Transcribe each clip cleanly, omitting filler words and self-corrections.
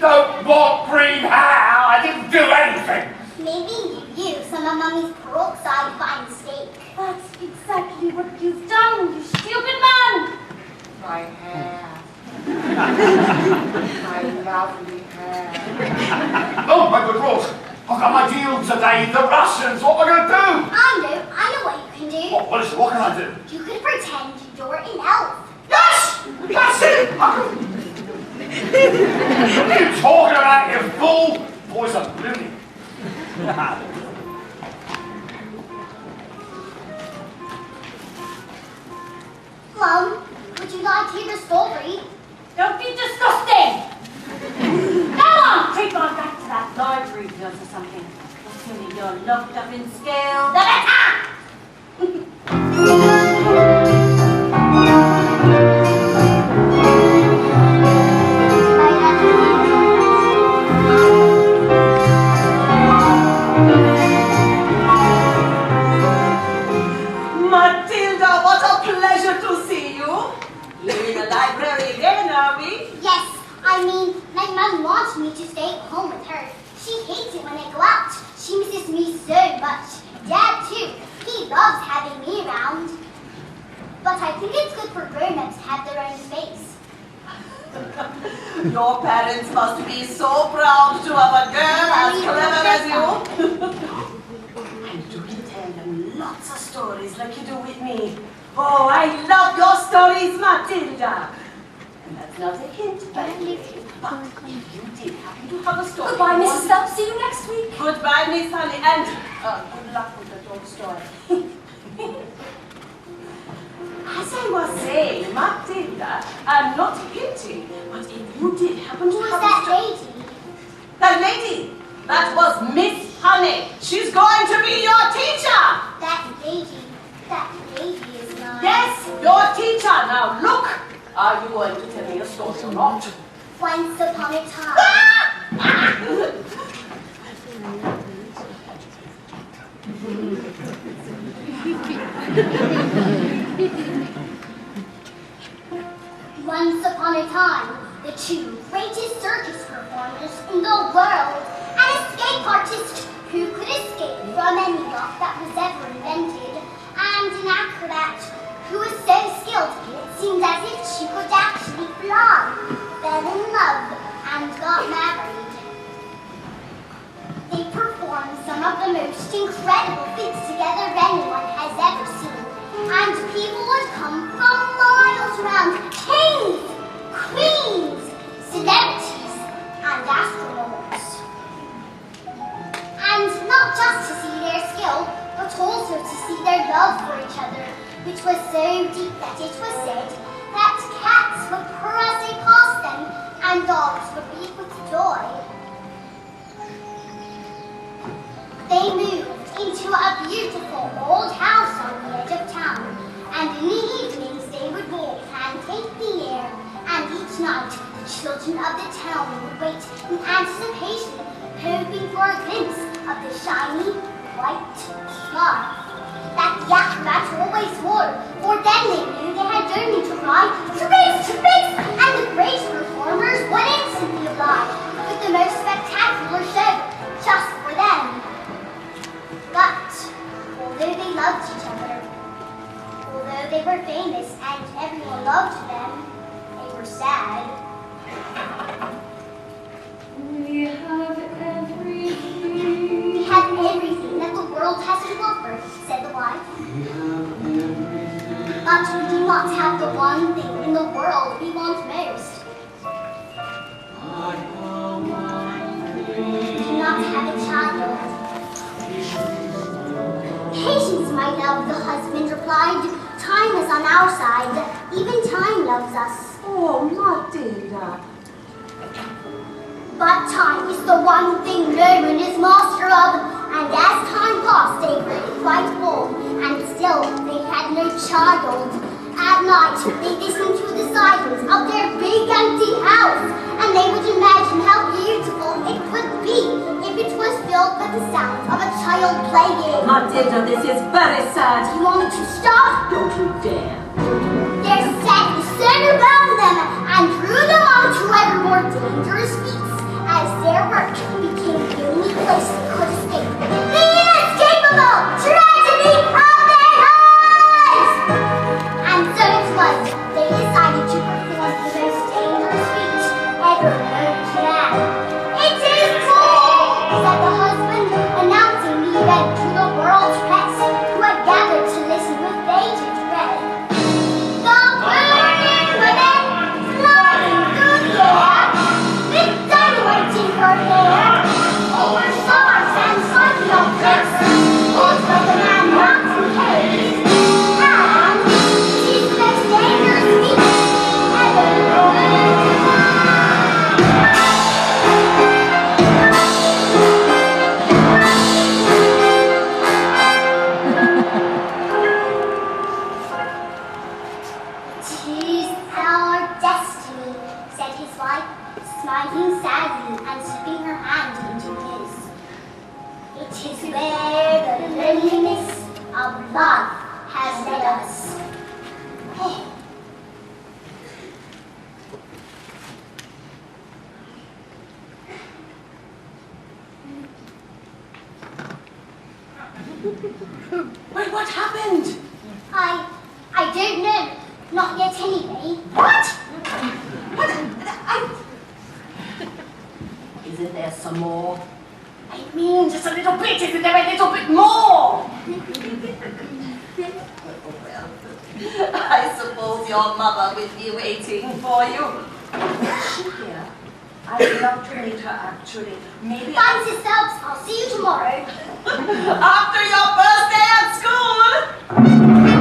don't want green hair. I didn't do anything. Maybe you used some of Mummy's peroxide by mistake. That's exactly what you've done, you stupid man! My hair. My lovely hair. Oh, my good Lord. I've got my deal today. The Russians. What am I going to do? I know what you can do. What is it? What can I do? You could pretend you're an elf. Yes! That's it! What are you talking about, you fool? Boys are loony. Mum, would you like to hear the story? Don't be disgusting! Come on, creep on back to that library of yours or something. The sooner you're locked up in scale, the better! Matilda, what a pleasure to see you. You're in the library again, are we? Yes, I mean, my mum wants me to stay at home with her. She hates it when I go out. She misses me so much. Dad, too. He loves having me around. But I think it's good for grown-ups to have their own space. Your parents must be so proud to have a girl as clever as you. And you can tell them lots of stories like you do with me. Oh, I love your stories, Matilda. And that's not a hint, but if you did happen to have a story. Goodbye, Mrs. Phelps. See you next week. Goodbye, Miss Honey, and good luck with the dog story. As I was saying, Matilda, I'm not hinting, but if you did happen to Who was have that a lady? That lady, that was Miss Honey. She's going to be your teacher. That lady is not. Yes, your teacher. Now look, are you going to tell me a story or not? Once upon a time. Once upon a time, the two greatest circus performers in the world, an escape artist who could escape from any lock that was ever invented, and an acrobat who was so skilled it seemed as if she could actually fly, fell in love, and got married. They performed some of the most incredible feats together anyone has ever seen. And people would come from miles around, kings, queens, celebrities, and astronauts. And not just to see their skill, but also to see their love for each other, which was so deep that it was said that cats would purr as they passed them, and dogs would leap with joy. They moved into a beautiful old house on the edge of town, and in the evenings they would walk and take the air, and each night the children of the town would wait in anticipation, hoping for a glimpse of the shiny white scarf that the acrobats always wore, for then they knew they had only to cry, "Tricks, tricks!" and the great performers would instantly arrive with the most spectacular show just for them. But, although they loved each other, although they were famous and everyone loved them, they were sad. We have everything. We have everything that the world has to offer, said the wife. But we do not have the one thing in the world we want most. We do not have a child. Patience, my love, the husband replied. Time is on our side. Even time loves us. Oh, Matilda. But time is the one thing no one is master of. And as time passed, they grew quite old, and still they had no child. At night, they listened to the silence of their big empty house, and they would imagine how beautiful it would be if it was filled with the sound of a child playing. Matilda, this is very sad. You want me to stop? Don't you dare. There sat the sun above them and drew them on to ever more dangerous feats place they could escape the inescapable tragedy of their lives. And so it was they decided to perform the most dangerous feat ever known to man. "It is time," said the husband, announcing the event to the world's press, who had gathered to listen with bated breath. The burning women flying through the air, with dynamite in her hair, over stars and scorpion cliffs, pulled from the man mountain caves. And it is the most dangerous feat ever known to man. "'Tis our destiny," said his wife, smiling sadly and slipping her hand into his. "It is where the loneliness of love has led us." Oh. Wait, what happened? I don't know. Not yet anyway. What? Isn't there some more? I mean, just a little bit. Isn't there a little bit more? Well, I suppose your mother will be waiting for you. Is she here? I'd love to meet her, actually. Maybe Thanks yourselves. I'll see you tomorrow. after your first day at school.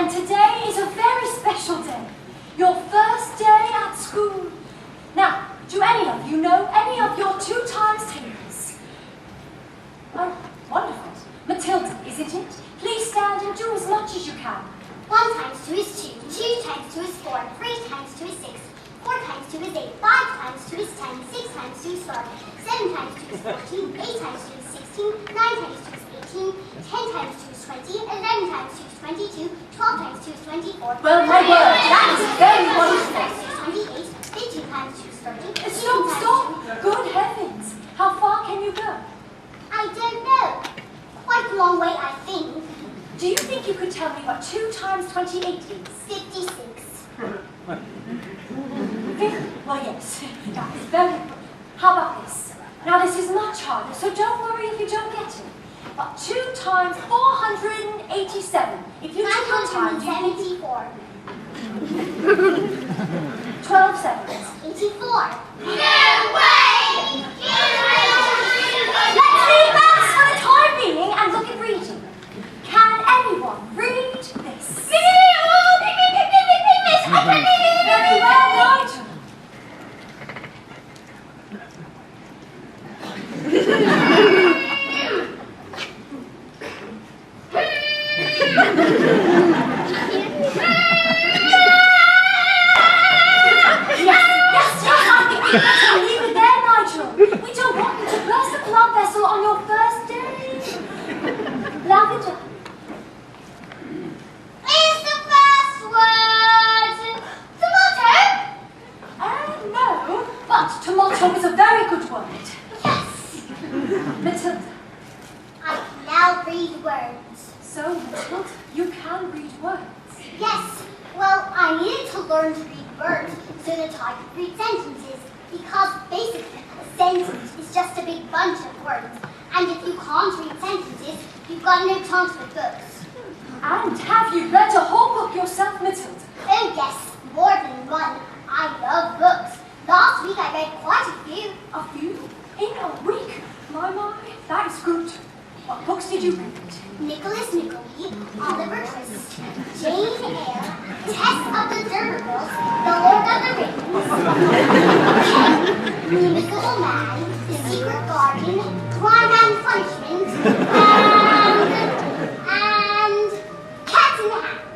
And today is a very special day. Your first day at school. Now, do any of you know any of your 2 times tables? Oh, wonderful. Matilda, isn't it? Please stand and do as much as you can. 1 times 2 is 2, 2 times 2 is 4, 3 times 2 is 6, 4 times 2 is 8, 5 times 2 is 10, 6 times 2 is 12, 7 times 2 is 14, 8 times 2 is 16, 9 times 2 is 18, 10 times 2 is 20, 11 times 2 is 22, 12 times 2 is 24. Well, my word, that is very wonderful. 28, 15 times 2 is 30. Stop! Good heavens! How far can you go? I don't know. Quite a long way, I think. Do you think you could tell me what 2 times 28 is? 56. Well, yes, that is very good. How about this? Now, this is much harder, so don't worry if you don't get it. But 2 times 487. If you do 2 times, you need 74. 12 seconds. 84. No way! Let's leave maths for the time being and look at reading. Can anyone read this? Very well, Nigel. Leave it there, Nigel. We don't want you to burst a blood vessel on your first day. Lavender. Is the first word tomato? No, but tomato is a very good word. Yes. Matilda. I can now read words. So, Matilda, you can read words. Yes. Well, I needed to learn to read words so that I could read sentences. Because basically, a sentence is just a big bunch of words. And if you can't read sentences, you've got no chance with books. And have you read a whole book yourself, Matilda? Oh yes, more than one. I love books. Last week I read quite a few. A few? In a week? My, that is good. What books did you read? Nicholas Nickleby, Oliver Twist, Jane Eyre, Tess of the D'Urbervilles, The Lord of the Rings, Ken, The Invisible Man, The Secret Garden, Crime and Punishment, and Cat in the Hat.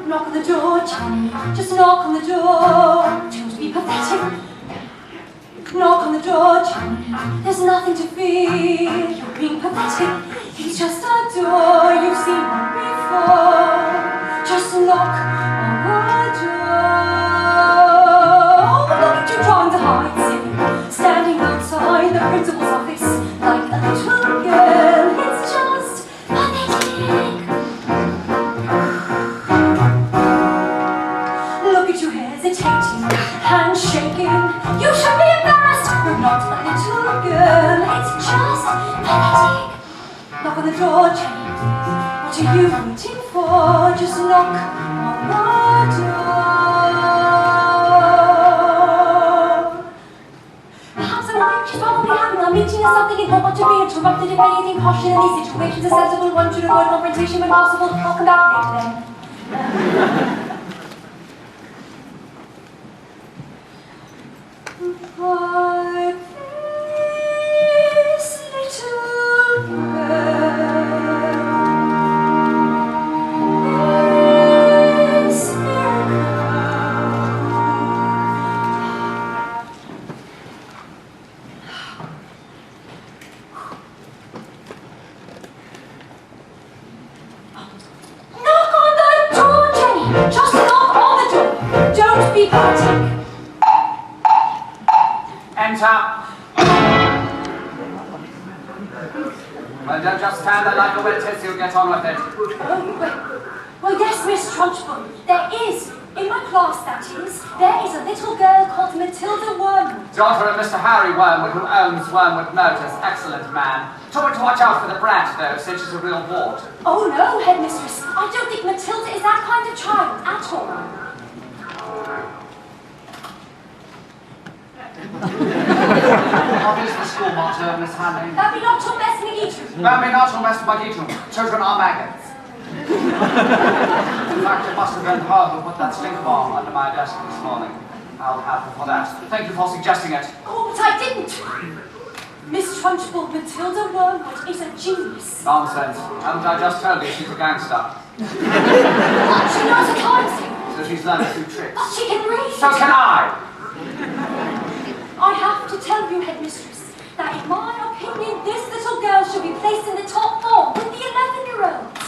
Knock on the door, Johnny. Just knock on the door. Don't be pathetic. Knock on the door, Johnny. There's nothing to fear. You're being pathetic. It's just a door. You've seen one before. Just knock on the door. Oh, look at you trying to hide, silly. Standing outside the principal's office like a little girl. It's just pathetic. Look at you hesitating, hands shaking. You should be embarrassed. You're not a little girl. It's just pathetic. Knock on the door, Jenny. What are you waiting for? Just knock on the door. Perhaps I'm right. She's probably having a meeting or something and won't want to be interrupted if anything caution in these situations. A sensible one should avoid confrontation when possible. I'll come back later then. Like this little bird, this knock on the door, Jenny. Just knock on the door. Don't be pathetic. Enter. Well, don't just stand there like a wet tissue, get on with it. Oh, well, yes, Miss Trunchbull, there is, in my closet. class, that is. There is a little girl called Matilda Wormwood. Daughter of Mr. Harry Wormwood, who owns Wormwood Motors. Excellent man. Told me to watch out for the brat, though, since she's a real wart. Oh no, headmistress. I don't think Matilda is that kind of child at all. What is the school motto, Miss Hanley? That be not your mess, Nigitu. That may not mess Magitu. Children are maggots. In fact, it must have been her who put that stink bomb under my desk this morning. I'll have her for that. Thank you for suggesting it. Oh, but I didn't. Miss Trunchbull, Matilda Wormwood is a genius. Nonsense. Haven't I just told you she's a gangster? But she knows a time table. So she's learned a few tricks. But she can read. So can I! I have to tell you, headmistress, that in my opinion, this little girl should be placed in the top 4 with the 11-year-olds.